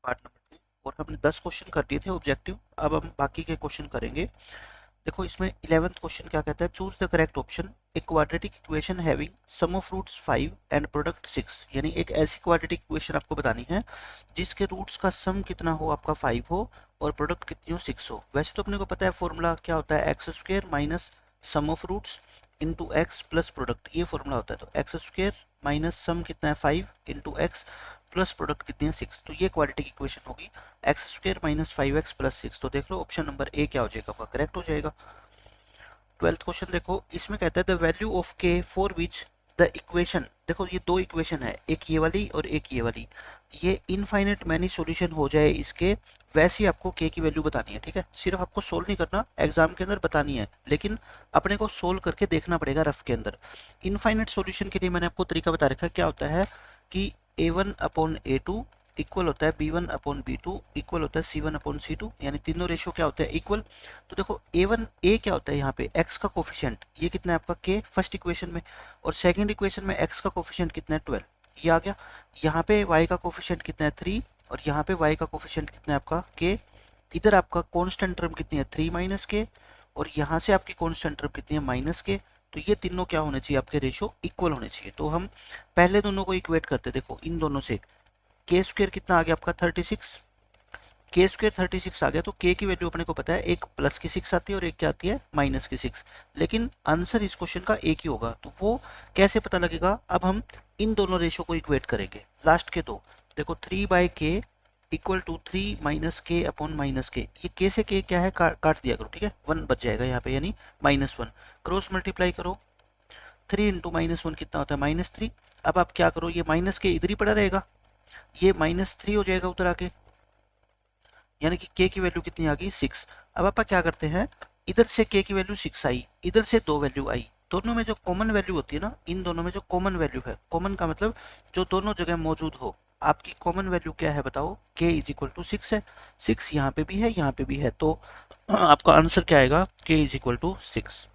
Part number 2 और हमने 10 question कर दिए थे ऑब्जेक्टिव। अब हम बाकी के क्वेश्चन करेंगे। देखो इसमें 11th क्वेश्चन क्या कहता है, choose the correct option a quadratic equation having sum of roots 5 and product 6। यानी एक ऐसी क्वाड्रेटिक इक्वेशन आपको बतानी है जिसके रूट्स का सम कितना हो, आपका 5 हो और प्रोडक्ट कितनी हो, 6 हो। वैसे तो अपने को पता है फॉर्मूला क्या होता है, x square minus sum of roots into x plus product, ये फॉर्मूला होता है। तो एक्स स्क्वायर माइनस सम कितना है 5 इंटू एक्स प्लस प्रोडक्ट कितनी है 6। तो ये क्वाड्रेटिक इक्वेशन होगी x square minus 5x plus 6। तो देख लो ऑप्शन नंबर ए क्या हो जाएगा, आपका करेक्ट हो जाएगा। 12th क्वेश्चन देखो, इसमें कहता है द वैल्यू ऑफ के फॉर विच द इक्वेशन। देखो ये दो इक्वेशन है, एक ये वाली और एक ये वाली। ये इनफाइनाइट मैनी सॉल्यूशन हो जाए इसके, वैसे ही आपको के की वैल्यू बतानी है। ठीक है, सिर्फ आपको सोल्व नहीं करना, एग्जाम के अंदर बतानी है, लेकिन अपने को सोल्व करके देखना पड़ेगा रफ के अंदर। इनफाइनाइट सॉल्यूशन के लिए मैंने आपको तरीका बता रखा है, क्या होता है कि a1 अपॉन a2 इक्वल होता है b1 अपॉन b2 इक्वल होता है c1 अपॉन c2, यानी तीनों रेशियो क्या होता है, इक्वल। तो देखो a क्या होता है यहाँ पे, x का कोफिशिएंट, ये कितना है आपका k फर्स्ट इक्वेशन में, और सेकंड इक्वेशन में x का कोफिशिएंट कितना है 12, ये आ गया। यहाँ पे y का कोफिशिएंट कितना है 3 और यहाँ पे y का कोफिशिएंट कितना है आपका k। इधर आपका कांस्टेंट टर्म कितनी है 3 माइनस के, और यहाँ से आपकी कांस्टेंट टर्म कितनी है माइनस के। तो ये तीनों क्या होने चाहिए, आपके रेशियो इक्वल होने चाहिए। तो हम पहले दोनों को इक्वेट करते, देखो इन दोनों से के स्क्वायर कितना आ गया आपका 36, के स्क्वायर 36 आ गया। तो के की वैल्यू अपने को पता है, एक प्लस की 6 आती है और एक क्या आती है माइनस की 6, लेकिन आंसर इस क्वेश्चन का एक ही होगा। तो वो कैसे पता लगेगा, अब हम इन दोनों रेशियो को इक्वेट करेंगे लास्ट के दो। देखो 3/k इक्वल टू 3 माइनस के अपॉन माइनस के, ये के से के क्या है काट दिया करो, ठीक है, 1 बच जाएगा यहाँ पे, यानी -1। क्रॉस मल्टीप्लाई करो, 3 इंटू -1 कितना होता है -3। अब आप क्या करो, ये माइनस के इधर ही पड़ा रहेगा, ये -3 हो जाएगा उधर आके, यानी कि k की वैल्यू कितनी आ गई 6। अब आप क्या करते हैं, इधर से k की वैल्यू 6 आई, इधर से 2 वैल्यू आई, दोनों में जो कॉमन वैल्यू होती है ना, इन दोनों में जो कॉमन वैल्यू है, कॉमन का मतलब जो दोनों जगह मौजूद हो, आपकी कॉमन वैल्यू क्या है बताओ, k इज इक्वल टू 6 है। 6 यहाँ पे भी है, यहाँ पे भी है, तो आपका आंसर क्या आएगा, k is equal to 6।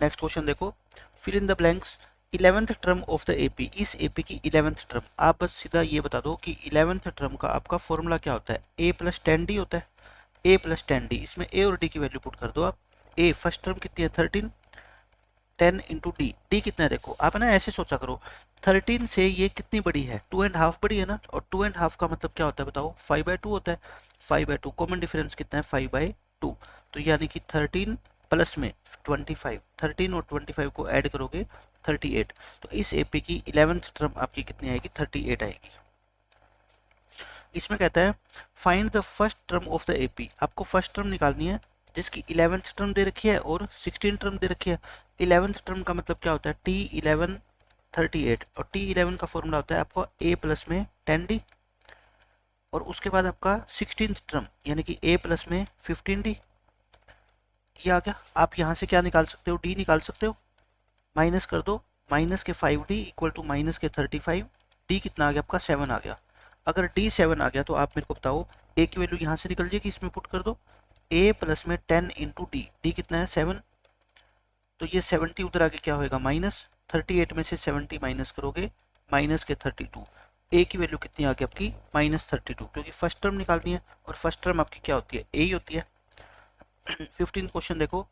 Next question देखो, fill in the blanks 11th term of the AP. इस एपी की 11th टर्म, आप बस सीधा ये बता दो कि 11th टर्म का आपका फॉर्मूला क्या होता है, a प्लस 10d होता है, a प्लस 10d। इसमें a और d की वैल्यू पुट कर दो आप। a फर्स्ट टर्म कितनी है 13, 10 इंटू डी, डी कितना है देखो, आप ना ऐसे सोचा करो 13 से ये कितनी बड़ी है, 2.5 बड़ी है ना, और 2.5 का मतलब क्या होता है बताओ, 5/2 होता है। 5/2 कॉमन डिफरेंस कितना है 5/2, तो यानी कि 13 प्लस में 25, 13 और 25 को ऐड करोगे 38। तो इस एपी की 11th टर्म आपकी कितनी आएगी, 38 आएगी। इसमें कहता है find the first term of the AP, आपको फर्स्ट टर्म निकालनी है जिसकी 11th टर्म दे रखी है और 16 टर्म दे रखी है। 11th टर्म का मतलब क्या होता है, T11 38, और T11 का फॉर्मूला होता है आपको a प्लस में 10d, और उसके बाद आपका 16th टर्म यानी कि a प्लस में 15d, ये आ गया। आप यहाँ से क्या निकाल सकते हो, d निकाल सकते हो, माइनस कर दो, माइनस के 5d इक्वल टू माइनस के 35, d कितना आ गया आपका 7 आ गया। अगर d 7 आ गया तो आप मेरे को बताओ a की वैल्यू यहाँ से निकल जाएगी, इसमें पुट कर दो, a प्लस में 10 इंटू डी, डी कितना है 7, तो ये 70 उधर आके क्या होएगा माइनस, 38 में से 70 माइनस करोगे माइनस के 32, a की वैल्यू कितनी आ गई आपकी -32, क्योंकि फर्स्ट टर्म निकालनी है और फर्स्ट टर्म आपकी क्या होती है, a ही होती है। 15 क्वेश्चन देखो,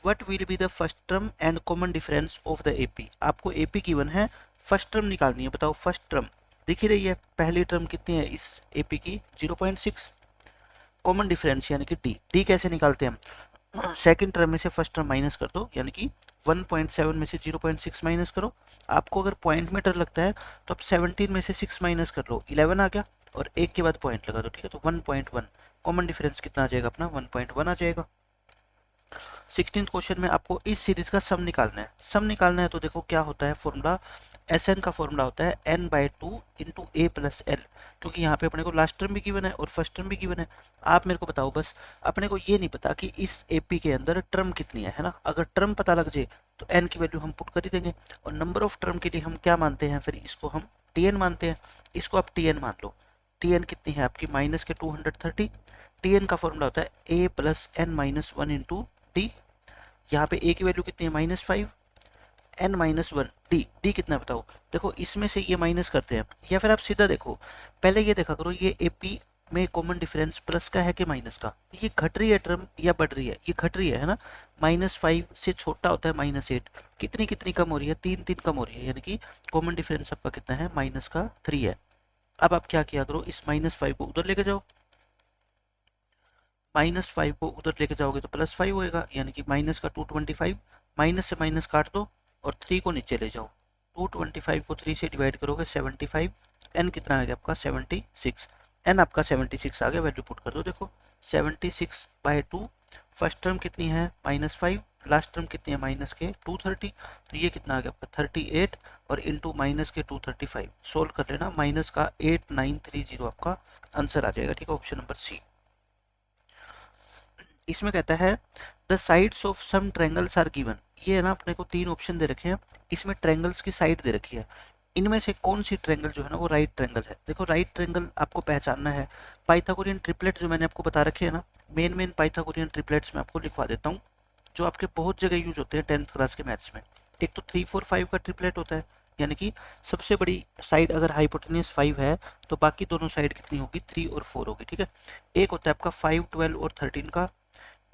what will be the first term and common difference of the AP. आपको एपी गिवन है, फर्स्ट टर्म निकालनी है, बताओ फर्स्ट टर्म दिख ही रही है, पहली टर्म कितनी है इस एपी की 0.6, कॉमन डिफरेंस यानी कि डी, डी कैसे निकालते हैं हम, सेकंड टर्म में से फर्स्ट टर्म माइनस कर दो, यानी कि 1.7 में से 0.6 माइनस करो। आपको अगर पॉइंट में डर लगता है तो आप 17 में से 6 माइनस कर लो, 11 आ गया, और एक के बाद पॉइंट लगा दो, ठीक है, तो 1.1, कॉमन डिफरेंस कितना आ जाएगा अपना 1.1 आ जाएगा। 16th क्वेश्चन में आपको इस सीरीज का सम निकालना है, सम निकालना है तो देखो क्या होता है फॉर्मूला, एस एन का फॉर्मूला होता है n/2 इंटू ए प्लस एल, क्योंकि यहाँ पे अपने को लास्ट टर्म भी गिवन है और फर्स्ट टर्म भी गिवन है। आप मेरे को बताओ बस, अपने को ये नहीं पता कि इस एपी के अंदर टर्म कितनी है ना, अगर टर्म पता लग जाए तो n की वैल्यू हम पुट कर ही देंगे, और नंबर ऑफ टर्म के लिए हम क्या मानते हैं, फिर इसको हम tn मानते हैं, इसको आप tn मान लो। tn कितनी है आपकी माइनस के 230, tn का फॉर्मूला होता है a plus n minus 1 into D, यहाँ पे a की वैल्यू कितनी है -5, n minus one D, D कितना बताओ। देखो इसमें से ये माइनस करते हैं, या फिर आप सीधा देखो, पहले ये देखा करो ये एपी में कॉमन डिफरेंस प्लस का है कि माइनस का। ये घट रही है टर्म या बढ़ रही है, ये घट रही है ना। -5 से छोटा होता है -8, कितनी कितनी कम हो रही है, 3 3 कम हो रही है, यानी कि कॉमन डिफरेंस आपका कितना है, -3 है। अब आप क्या किया करो, इस -5 को उधर लेके जाओ, -5 को उधर लेके जाओगे तो +5 होएगा, यानी कि माइनस का 225, माइनस से माइनस काट दो और 3 को नीचे ले जाओ। 225 को 3 से डिवाइड करोगे 75, एन कितना आ गया आपका 76, एन आपका 76 आ गया, वैल्यू पुट कर दो। देखो 76/2, फर्स्ट टर्म कितनी है -5, लास्ट टर्म कितनी है माइनस के 230, तो ये कितना आ गया आपका 38 और इंटू माइनस के 235, सोल्व कर लेना, माइनस का 8930 आपका आंसर आ जाएगा। ठीक है, ऑप्शन नंबर सी। इसमें कहता है the sides of some triangles are given. ये है ना, अपने को 3 ऑप्शन दे रखे हैं, इसमें ट्रायंगल्स की साइड दे रखी है, इनमें से कौन सी ट्रायंगल जो है ना वो राइट ट्रायंगल है। देखो राइट ट्रायंगल आपको पहचानना है, पाइथागोरियन ट्रिपलेट जो मैंने आपको बता रखे है ना, मेन पाइथागोरियन ट्रिपलेट्स में आपको लिखवा देता हूँ, जो आपके बहुत जगह यूज होते हैं 10th क्लास के मैथ्स में। एक तो 3 4 5 का ट्रिपलेट होता है, यानी कि सबसे बड़ी साइड अगर हाइपोटेन्यूज 5 है तो बाकी दोनों साइड कितनी होगी, 3 और 4 होगी। ठीक है, एक होता है आपका 5 12 और 13 का,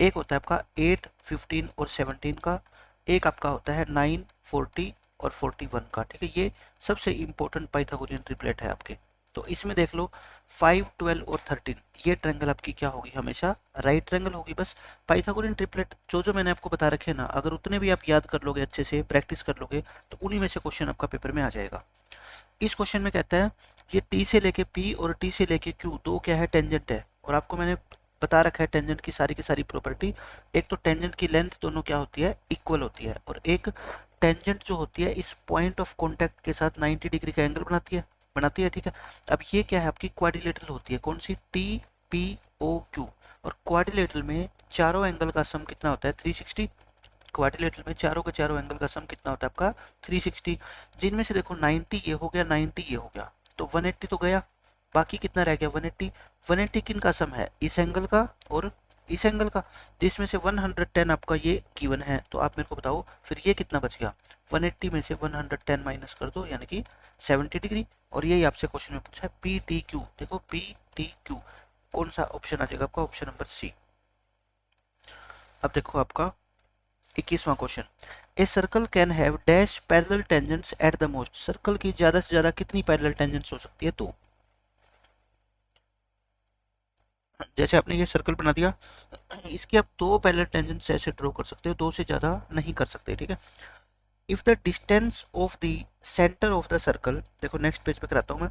एक होता है आपका 8 15 और 17 का, एक आपका होता है 9 40 और 41 का। ठीक है, ये सबसे इंपॉर्टेंट पाइथागोरियन ट्रिपलेट है आपके। तो इसमें देख लो 5 12 और 13, ये ट्रायंगल आपकी क्या होगी, हमेशा राइट ट्रायंगल होगी। बस पाइथागोरियन ट्रिपलेट जो मैंने आपको बता रखे हैं ना, अगर उतने भी आप याद कर लोगे, अच्छे से प्रैक्टिस कर लोगे, तो उन्हीं में से क्वेश्चन आपका पेपर में आ जाएगा। इस क्वेश्चन में कहता है ये टी से लेके पी और टी से लेके क्यू दो क्या है, टेंजेंट है। और आपको मैंने बता रखा है टेंजेंट की सारी प्रॉपर्टी। एक तो टेंजेंट की लेंथ दोनों क्या होती है, इक्वल होती है, और एक टेंजेंट जो होती है इस पॉइंट ऑफ कॉन्टैक्ट के साथ 90 डिग्री का एंगल बनाती है। ठीक है, अब ये क्या है आपकी क्वाड्रिलेटरल होती है, कौन सी, टी पी ओ क्यू। और क्वाड्रिलेटरल में चारों एंगल का सम कितना होता है, 360। क्वाड्रिलेटरल में चारों के चारों एंगल का सम कितना होता है आपका, 360। जिनमें से देखो 90 ये हो गया, 90 ये हो गया, तो 180 तो गया, बाकी कितना रह गया 180। 180 किन का सम है, इस एंगल का और इस एंगल का, जिसमें से 110 आपका ये गिवन है। तो आप मेरे को बताओ फिर ये कितना बच गया, 180 में से 110 माइनस कर दो, यानी कि 70 डिग्री। और यही आपसे क्वेश्चन में पूछा है पी टी क्यू। देखो पी टी क्यू कौन सा ऑप्शन आ जाएगा आपका, ऑप्शन नंबर सी। अब देखो आपका 21वां question, a circle can have dash parallel tangents at the most. Circle की ज्यादा से ज्यादा कितनी पैरेलल टेंजेंट्स हो सकती है, तो जैसे आपने ये सर्कल बना दिया, इसकी आप 2 पैरेलल टेंजेंट्स ऐसे ड्रॉ कर सकते हो, 2 से ज्यादा नहीं कर सकते। ठीक है, if the distance of the centre of the circle, देखो नेक्स्ट पेज पे कराता हूं मैं,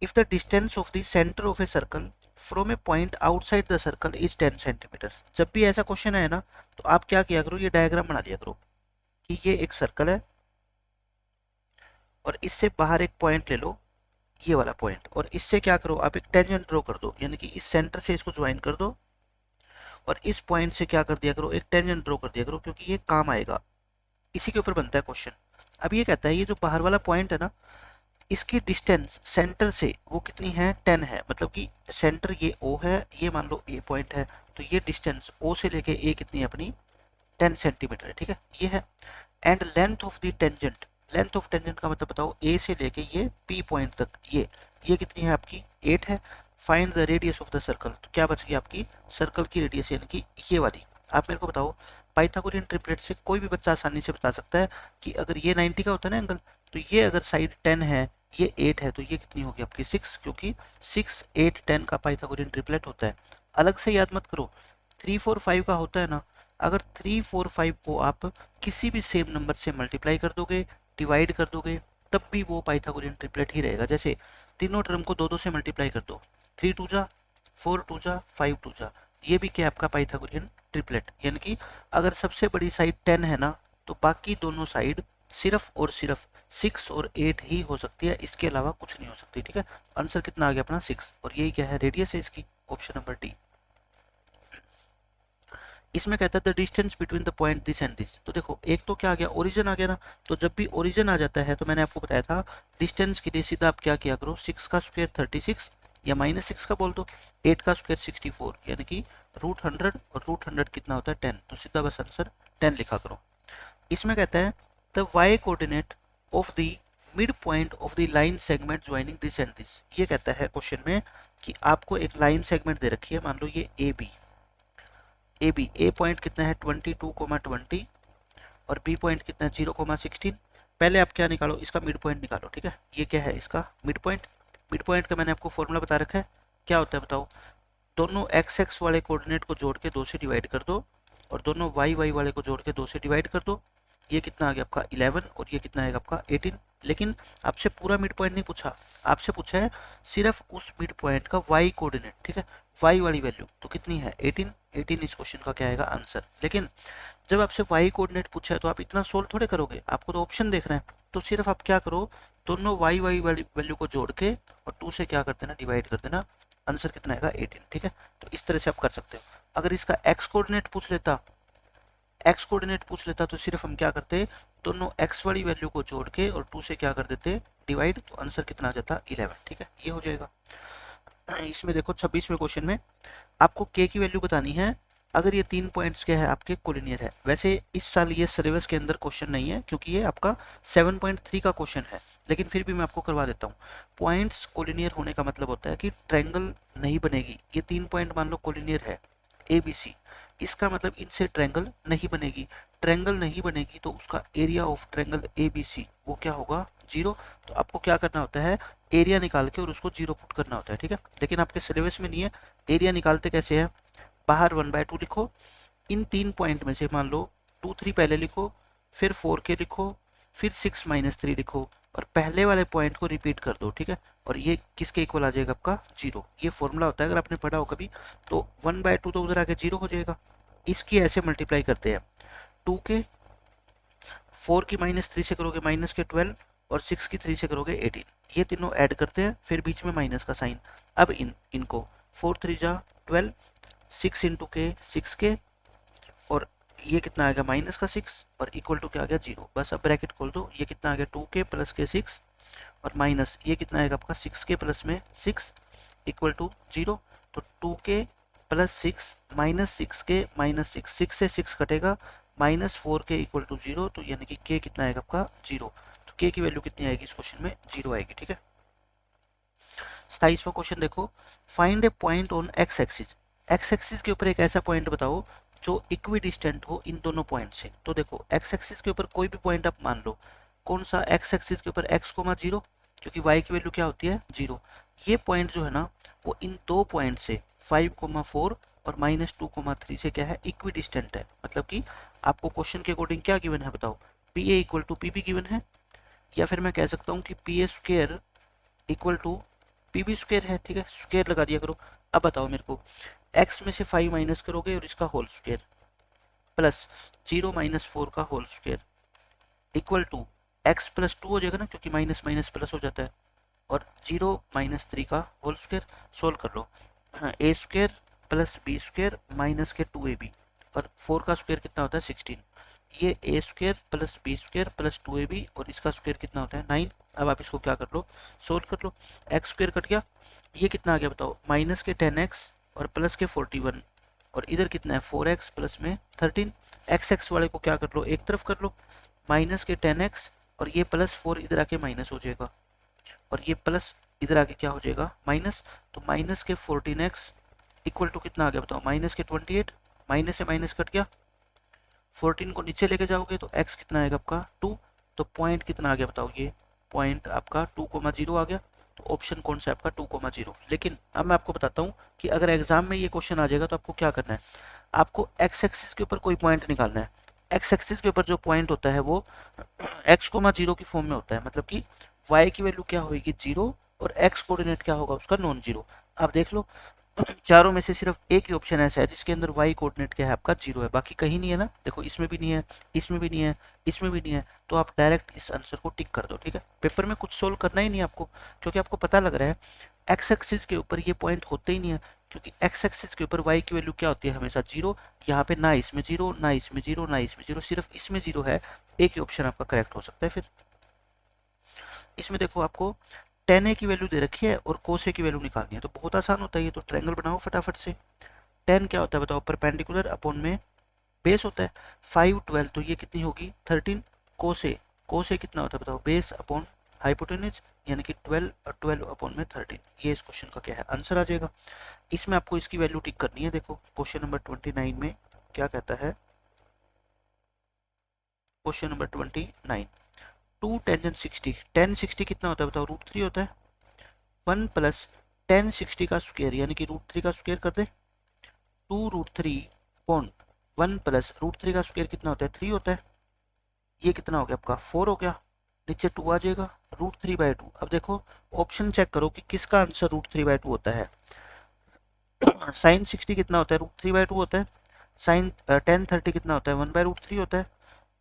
if the distance of the centre of a circle from A point outside the circle is 10 centimetre. जब भी ऐसा क्वेश्चन है ना, तो आप क्या किया करो, ये डायग्राम बना दिया करो कि ये एक सर्कल है और इससे बाहर एक पॉइंट ले लो, ये वाला पॉइंट, और इससे क्या करो आप एक टेंजेंट ड्रॉ कर दो, यानी कि इस सेंटर से इसको ज्वाइन कर दो और इस पॉइंट से क्या कर दिया करो, एक टेंजेंट ड्रॉ कर दिया करो, क्योंकि ये काम आएगा। इसी के ऊपर बनता है क्वेश्चन। अब ये कहता है ये जो बाहर वाला पॉइंट है ना, इसकी डिस्टेंस सेंटर से वो कितनी है, 10 है। मतलब कि सेंटर ये O है, ये मान लो A पॉइंट है, तो ये डिस्टेंस O से लेके A कितनी है अपनी, 10 सेंटीमीटर है। ठीक है, ये है। And length of the tangent, length of tangent का मतलब बताओ, A से लेके ये P पॉइंट तक ये कितनी है आपकी, 8 है। Find the radius of the circle, तो क्या बच गई आपकी, सर्कल की रेडियस, यानी कि ये वाली। आप मेरे को बताओ, पाइथागोरियन ट्रिपलेट से कोई भी बच्चा आसानी से बता सकता है कि अगर ये 90 का होता है ना एंगल, तो ये अगर साइड 10 है, ये 8 है, तो ये कितनी होगी आपकी 6, क्योंकि 6 8 10 का पाइथागोरियन ट्रिपलेट होता है। अलग से याद मत करो, 3 4 5 का होता है ना, अगर 3 4 5 को आप किसी भी सेम नंबर से मल्टीप्लाई कर दोगे, डिवाइड कर दोगे, तब भी वो पाइथागोरियन ट्रिपलेट ही रहेगा। जैसे तीनों टर्म को 2 2 से मल्टीप्लाई कर दो, 3 2 जा 4 2 जा 5 2 जा, ये भी क्या आपका पाइथागोरियन ट्रिपलेट। यानी कि अगर सबसे बड़ी साइड 10 है ना, तो बाकी दोनों साइड सिर्फ और सिर्फ 6 और 8 ही हो सकती है, इसके अलावा कुछ नहीं हो सकती। ठीक है, आंसर कितना आ गया अपना 6, और यही क्या है, रेडियस है इसकी, ऑप्शन नंबर डी। इसमें कहता है the distance between the point this and this. तो देखो एक तो क्या आ गया, ओरिजिन आ गया ना, तो जब भी ओरिजिन आ जाता है तो मैंने आपको बताया था डिस्टेंस के लिए सीधा आप क्या किया करो, 6 का स्क्वायर 36 या -6 का बोल दो, 8 का स्क्वायर 64, यानी कि √100, और √100 कितना होता है 10, तो सीधा बस आंसर 10 लिखा करो। इसमें कहता है the y coordinate of the mid point of the line segment joining this and this. ये कहता है क्वेश्चन में कि आपको एक लाइन सेगमेंट दे रखी है, मान लो ये ए बी, ए पॉइंट कितना है 22,20 और बी पॉइंट कितना है 0,16। पहले आप क्या निकालो, इसका मिड पॉइंट निकालो, ठीक है। ये क्या है, इसका मिड पॉइंट। मिड पॉइंट का मैंने आपको फॉर्मूला बता रखा है, क्या होता है बताओ। दोनों एक्स एक्स वाले कोऑर्डिनेट को जोड़ के 2 से डिवाइड कर दो और दोनों वाई वाई वाले को जोड़ के 2 से डिवाइड कर दो। ये कितना आ गया आपका 11 और ये कितना आएगा आपका 18। लेकिन आपसे पूरा मिड पॉइंट नहीं पूछा, आपसे पूछा है सिर्फ उस मिड पॉइंट का वाई कोऑर्डिनेट, ठीक है, वाई वाली वैल्यू तो कितनी है 18। 18 इस क्वेश्चन का क्या आएगा आंसर। लेकिन जब आपसे वाई कोऑर्डिनेट पूछा है तो आप इतना सोल्व थोड़े करोगे, आपको तो ऑप्शन देखना है। तो सिर्फ आप क्या करो, दोनों वाई वाई वाली वैल्यू को जोड़ के और 2 से क्या कर देना, डिवाइड कर देना। आंसर कितना आएगा 18, ठीक है। तो इस तरह से आप कर सकते हो। अगर इसका एक्स कोऑर्डिनेट पूछ लेता तो सिर्फ हम क्या करते, दोनों x वाली वैल्यू को जोड़ के और 2 से क्या कर देते, डिवाइड। तो आंसर कितना आ जाता 11, ठीक है, ये हो जाएगा। इसमें देखो 26वें क्वेश्चन में आपको k की वैल्यू बतानी है अगर ये 3 पॉइंट्स के है आपके कोलिनियर है। वैसे इस साल ये सिलेबस के अंदर क्वेश्चन नहीं है क्योंकि ये आपका 7.3 का क्वेश्चन है, लेकिन फिर भी मैं आपको करवा देता हूँ। पॉइंट्स कोलिनियर होने का मतलब होता है कि ट्रायंगल नहीं बनेगी। ये 3 पॉइंट मान लो कोलिनियर है ए बी सी, इसका मतलब इनसे ट्रायंगल नहीं बनेगी। ट्रायंगल नहीं बनेगी तो उसका area of triangle A B C वो क्या होगा 0। तो आपको क्या करना होता है, एरिया निकाल के और उसको 0 पुट करना होता है, ठीक है। लेकिन आपके सिलेबस में नहीं है। एरिया निकालते कैसे है, बाहर 1/2 लिखो, इन 3 पॉइंट में से मान लो 2 3 पहले लिखो, फिर 4k लिखो, फिर 6 - 3 लिखो और पहले वाले पॉइंट को रिपीट कर दो, ठीक है। और ये किसके इक्वल आ जाएगा आपका 0। ये फॉर्मूला होता है, अगर आपने पढ़ा हो कभी तो 1/2 तो उधर आके 0 हो जाएगा। इसकी ऐसे मल्टीप्लाई करते हैं, 2 के 4 की -3 से करोगे -12 और 6 की 3 से करोगे 18। ये तीनों ऐड करते हैं, फिर बीच में माइनस का साइन। अब इनको 4 3 जा 12, 6 इंटू के 6 के और ये कितना आएगा माइनस का 6 और इक्वल टू क्या आ गया 0। बस अब ब्रैकेट खोल दो, ये कितना आ गया 2k प्लस के 6 और माइनस ये कितना आएगा आपका 6k प्लस में 6 इक्वल टू 0। तो 2k plus 6 minus 6k minus 6, 6 से 6 कटेगा, -4k इक्वल टू 0। तो यानी कि k कितना आएगा आपका 0। तो k की वैल्यू कितनी आएगी इस क्वेश्चन में 0 आएगी, ठीक है। 27वां क्वेश्चन देखो, find A point on x axis. X axis के ऊपर एक ऐसा पॉइंट बताओ जो इक्वी डिस्टेंट हो इन दोनों पॉइंट से। तो देखो एक्स एक्सिस के ऊपर कोई भी पॉइंट आप मान लो, कौन सा, एक्स एक्सिस के ऊपर x, 0 क्योंकि y की वैल्यू क्या होती है 0। ये पॉइंट जो है ना वो इन दो पॉइंट से 5,4 और -2,3 से क्या है इक्वी डिस्टेंट है। मतलब कि आपको क्वेश्चन के अकॉर्डिंग क्या गिवन है बताओ, P A equal to P B given है, या फिर मैं कह सकता हूँ कि P A square equal to P B square है, ठीक है, स्क्वेयर लगा दिया करो। अब बताओ मेरे को, x में से 5 माइनस करोगे और इसका होल स्क्वेयर प्लस 0 - 4 का whole square equal to x plus 2 हो जाएगा ना, क्योंकि माइनस माइनस प्लस हो जाता है, और 0 - 3 का होल स्क्वेयर। सोल्व कर लो, A square plus B square minus के 2ab और 4 का स्क्वेयर कितना होता है 16। ये A square plus B square plus 2ab और इसका स्क्वेयर कितना होता है 9। अब आप इसको क्या कर लो, सोल्व कर लो। एक्स स्क्वेयर कट गया, ये कितना आ गया बताओ, माइनस के 10x और प्लस के 41 और इधर कितना है 4x प्लस में 13। एक्स वाले को क्या कर लो, एक तरफ कर लो, माइनस के 10x और ये प्लस 4 इधर आके माइनस हो जाएगा और ये प्लस इधर आके क्या हो जाएगा माइनस। तो माइनस के 14x इक्वल टू कितना आ गया बताओ, माइनस के 28। माइनस से माइनस कट गया, 14 को नीचे लेके जाओगे तो x कितना आएगा आपका 2। तो पॉइंट कितना आ गया बताओ, ये पॉइंट आपका 2,0 आ गया। तो ऑप्शन कौन सा है आपका 2,0। लेकिन अब मैं आपको बताता हूँ कि अगर एग्जाम में ये क्वेश्चन आ जाएगा तो आपको क्या करना है, आपको एक्स एक्सिस के ऊपर कोई पॉइंट निकालना है। एक्स एक्सिस के ऊपर जो पॉइंट होता है वो x,0 की फॉर्म में होता है, मतलब कि y की वैल्यू क्या होगी 0 और x कोऑर्डिनेट क्या होगा उसका नॉन जीरो। आप देख लो चारों में से सिर्फ एक ही ऑप्शन ऐसा है जिसके अंदर y कोऑर्डिनेट क्या है आपका 0 है, बाकी कहीं नहीं है ना। देखो इसमें भी नहीं है, इसमें भी नहीं है, इसमें भी नहीं है, तो आप डायरेक्ट इस आंसर को टिक कर दो, ठीक है। पेपर में कुछ सोल्व करना ही नहीं आपको, क्योंकि आपको पता लग रहा है एक्स एक्सिस के ऊपर ये पॉइंट होते ही नहीं है, क्योंकि एक्स एक्सिस के ऊपर y की वैल्यू क्या होती है हमेशा 0। यहाँ पे ना इसमें 0, ना इसमें 0, ना इसमें 0, सिर्फ इसमें 0 है। एक ही ऑप्शन आपका करेक्ट हो सकता है। फिर इसमें देखो आपको tan a की वैल्यू दे रखी है और cos a की वैल्यू निकालनी है, तो बहुत आसान होता है ये। तो ट्रायंगल बनाओ फटाफट से। tan क्या होता है बताओ, परपेंडिकुलर अपॉन में बेस होता है 5 12, तो ये कितनी होगी 13 को से कितना होता है बताओ, बेस अपॉन हाइपोटेन्यूज, यानी कि 12 और 12 अपॉन में 13। ये इस क्वेश्चन का क्या है, आंसर आ जाएगा। इसमें आपको इसकी वैल्यू टिक करनी है। देखो क्वेश्चन नंबर 29 में क्या कहता है, क्वेश्चन नंबर 29, 2 टेंजेंट 60, टेन 60 कितना होता है बताओ, √3 होता है। 1 प्लस टेन 60 का स्क्वायर यानी कि √3 का स्क्वायर कर दे, 2√3 अपॉन 1 प्लस √3 का स्क्वायर कितना होता है, 3 होता है। ये कितना हो गया आपका, 4 हो गया, नीचे 2 आ जाएगा, √3/2। अब देखो ऑप्शन चेक करो कि किसका आंसर √3/2 होता है। साइन 60 कितना होता है, √3/2 होता है। साइन टेन 30 कितना होता है, 1/√3 होता है।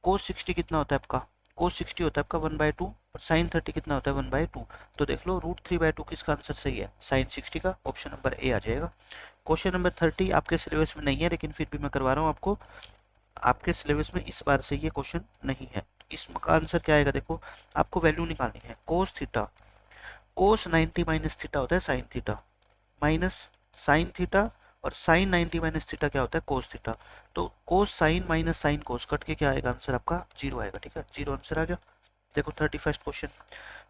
कोस 60 कितना होता है आपका, कोस 60 होता है आपका 1/2, और साइन 30 कितना होता है 1/2। तो देख लो √3/2 किसका आंसर सही है, साइन 60 का, ऑप्शन नंबर ए आ जाएगा। क्वेश्चन नंबर 30 आपके सिलेबस में नहीं है, लेकिन फिर भी मैं करवा रहा हूँ आपको। आपके सिलेबस में इस बार से ये क्वेश्चन नहीं है। इसका आंसर क्या आएगा, देखो आपको वैल्यू निकालनी है। कोस थीटा, कोस 90 माइनस थीटा होता है sine theta, minus sine theta, और साइन 90 माइनस थीटा क्या होता है, कोस थीटा। तो कोस sign minus sine cos cut के क्या आएगा आंसर आपका, 0 आएगा। ठीक है, 0 आंसर आ गया। देखो 31st question,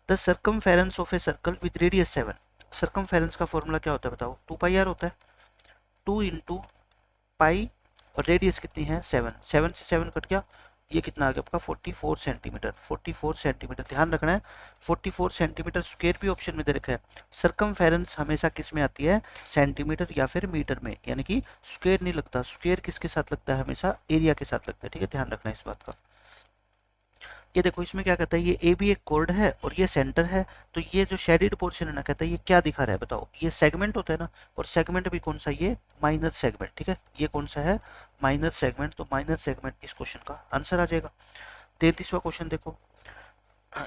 the circumference of a circle with radius 7। Circumference का फॉर्मूला क्या होता है बताओ, 2πr होता है। 2 इंटू पाई, और रेडियस कितनी है 7, 7 से 7 कट गया, ये कितना आ गया आपका 44 सेंटीमीटर। 44 सेंटीमीटर, ध्यान रखना है 44 सेंटीमीटर स्क्वायर भी ऑप्शन में दे रखा है। सर्कमफेरेंस हमेशा किस में आती है, सेंटीमीटर या फिर मीटर में, यानी कि स्क्वायर नहीं लगता। स्क्वायर किसके साथ लगता है, हमेशा एरिया के साथ लगता है। ठीक है, ध्यान रखना है इस बात का। ये देखो इसमें क्या कहता है, ये ए भी एक कॉर्ड है और ये सेंटर है, तो ये जो शेडेड पोर्शन है ना, कहता है ये क्या दिखा रहा है बताओ, ये सेगमेंट होता है ना, और सेगमेंट भी कौन सा, ये माइनर सेगमेंट। ठीक है, ये कौन सा है, माइनर सेगमेंट। तो माइनर सेगमेंट इस क्वेश्चन का आंसर आ जाएगा। 33वां क्वेश्चन देखो,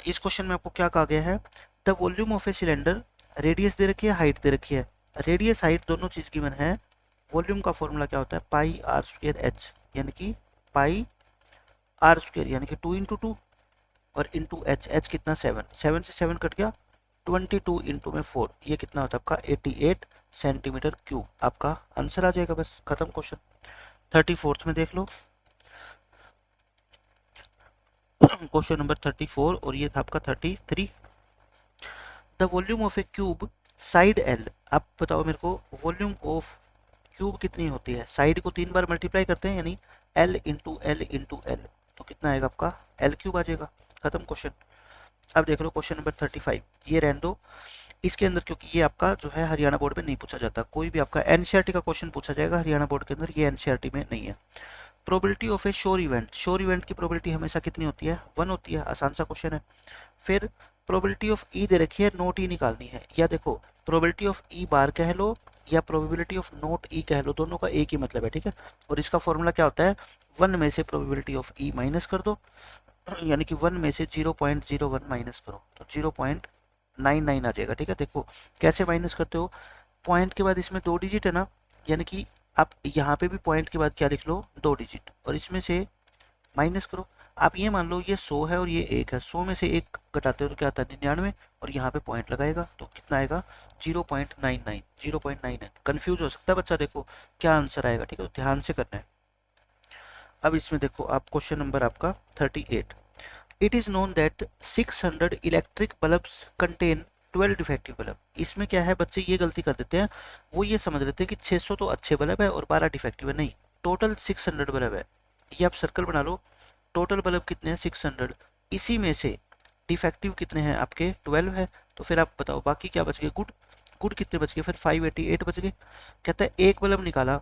इस क्वेश्चन में आपको क्या कहा गया है, the volume of a cylinder, radius दे रखी है, हाइट दे रखी है। रेडियस हाइट दोनों चीज गिवन है। वॉल्यूम का फॉर्मूला क्या होता है, πr²h, यानी कि πr² यानी कि 2 × 2 और इंटू एच कितना 7, 7 से 7 कट गया, 22 इंटू में 4, ये कितना होता है आपका 88 सेंटीमीटर क्यूब। आपका आंसर आ जाएगा, बस खत्म क्वेश्चन। 34th में देख लो, क्वेश्चन नंबर 34, और ये था आपका 33। The volume of A cube side L, आप बताओ मेरे को वॉल्यूम ऑफ क्यूब कितनी होती है, साइड को 3 बार मल्टीप्लाई करते हैं, यानी L into L into L, तो कितना आएगा आपका L³ आ जाएगा। खत्म क्वेश्चन। अब देख लो क्वेश्चन नंबर 35, ये रहने दो इसके अंदर, क्योंकि ये आपका जो है हरियाणा बोर्ड में नहीं पूछा जाता। कोई भी आपका एनसीईआरटी का क्वेश्चन पूछा जाएगा हरियाणा बोर्ड के अंदर, ये एनसीईआरटी में नहीं है। Probability of A sure event, sure event की प्रोबेबिलिटी हमेशा कितनी होती है, 1 होती है, आसान सा क्वेश्चन है। फिर प्रोबेबिलिटी ऑफ ई दे रखी है, नोट ई निकालनी है, या देखो प्रोबेबिलिटी ऑफ ई बार कह लो या प्रोबेबिलिटी ऑफ नोट ई कह लो, दोनों का एक ही मतलब है। ठीक है, और इसका फॉर्मूला क्या होता है, 1 में से प्रोबेबिलिटी ऑफ ई माइनस कर दो, यानी कि 1 में से 0.01 माइनस करो, तो 0.99 आ जाएगा। ठीक है, देखो कैसे माइनस करते हो, पॉइंट के बाद इसमें 2 डिजिट है ना, यानी कि आप यहाँ पे भी पॉइंट के बाद क्या लिख लो, 2 डिजिट, और इसमें से माइनस करो। आप ये मान लो ये 100 है और ये 1 है, 100 में से 1 घटाते हो तो क्या आता है 99, और यहाँ पे पॉइंट लगाएगा तो कितना आएगा 0.99, 0.99। कंफ्यूज हो सकता है बच्चा, देखो क्या आंसर आएगा। ठीक है, तो ध्यान से करना है। अब इसमें देखो आप क्वेश्चन नंबर आपका 38, it is known that 600 electric bulbs contain 12 defective bulb. इसमें क्या है, बच्चे ये गलती कर देते हैं, वो ये समझ लेते हैं कि 600 तो अच्छे बल्ब है और 12 डिफेक्टिव है। नहीं, टोटल 600 बल्ब है। ये आप सर्कल बना लो, टोटल बल्ब कितने हैं 600, इसी में से डिफेक्टिव कितने हैं आपके 12 है, तो फिर आप बताओ बाकी क्या बच गए, गुड, गुड कितने बच गए, फिर 588 बच गए। कहता है एक बल्ब निकाला,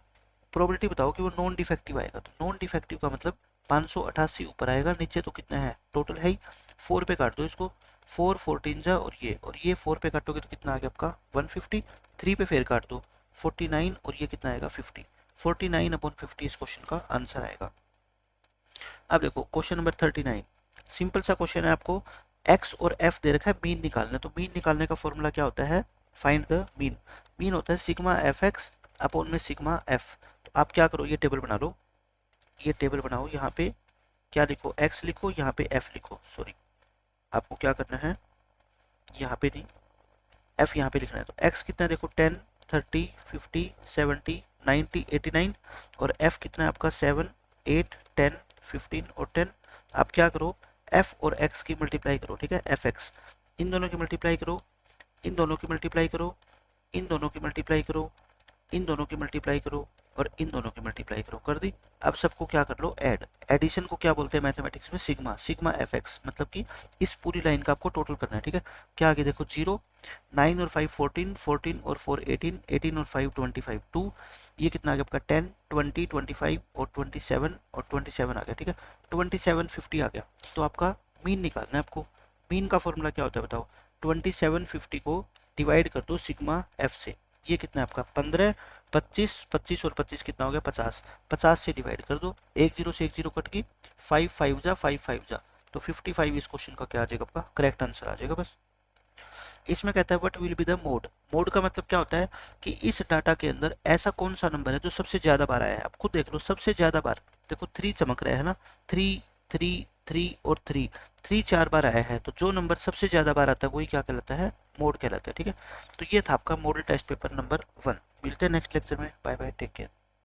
प्रोबेबिलिटी बताओ कि वो नॉन डिफेक्टिव आएगा, तो नॉन डिफेक्टिव का मतलब 588 ऊपर आएगा, नीचे तो कितना है टोटल है ही, 4 पे काट दो इसको, 4 14 जा, और ये 4 पे काटोगे तो कितना आ गया आपका 150, 3 पे फिर काट दो 49, और ये कितना आएगा 50, 49/50 इस क्वेश्चन का आंसर आएगा। अब देखो क्वेश्चन नंबर 39, सिंपल सा क्वेश्चन है, आपको x और f दे रखा है, मीन निकालना है। तो मीन निकालने का फॉर्मूला क्या होता है, फाइंड द मीन। मीन होता है सिग्मा fx अपॉन में सिग्मा f। तो आप क्या करो, ये टेबल बना लो, ये टेबल बनाओ, यहाँ पे क्या लिखो, x लिखो, यहाँ पे f लिखो, सॉरी आपको क्या करना है, यहाँ पे नहीं f यहाँ पे लिखना है। तो x कितना है देखो 10 30 50 70 90 89, और f कितना है आपका 7 8 10 15 और 10। आप क्या करो, एफ और एक्स की मल्टीप्लाई करो, ठीक है, एफ एक्स, इन दोनों की मल्टीप्लाई करो, इन दोनों की मल्टीप्लाई करो, इन दोनों की मल्टीप्लाई करो, इन दोनों की मल्टीप्लाई करो और इन दोनों की मल्टीप्लाई करो, कर दी। अब सबको क्या कर लो, ऐड। एडिशन को क्या बोलते हैं मैथमेटिक्स में, सिग्मा, सिग्मा एफ एक्स, मतलब कि इस पूरी लाइन का आपको टोटल करना है, ठीक है। क्या आगे देखो, 0, 9 और 5 14, 14 और 4 18, 18 और 5 25, 2, ये कितना आ गया आपका 10, 20, 25 और 27 और 27 आ गया, ठीक है, 2750 आ गया। तो आपका मीन निकालना है आपको। मीन का फॉर्मूला क्या होता है बताओ, 2750 को डिवाइड कर दो सिग्मा एफ से, ये कितना है आपका 15, 25, 25 और 25 कितना हो गया 50, 50 से डिवाइड कर दो, एक जीरो से एक जीरो कट गई, 5 5 जा 5 5 जा, तो 55 इस क्वेश्चन का क्या आ जाएगा, आपका करेक्ट आंसर आ जाएगा। बस इसमें कहता है what will be the mode. Mode का मतलब क्या होता है कि इस डाटा के अंदर ऐसा कौन सा नंबर है जो सबसे ज्यादा बार आया है। आप खुद देख लो, सबसे ज्यादा बार देखो 3 चमक रहा है ना, 3 3 3 और 3, 3 4 बार आया है, तो जो नंबर सबसे ज्यादा बार आता है वही क्या कहलाता है, मोड कहलाता है, ठीक है। तो ये था आपका मॉडल टेस्ट पेपर नंबर 1। मिलते हैं नेक्स्ट लेक्चर में, बाय बाय, टेक केयर।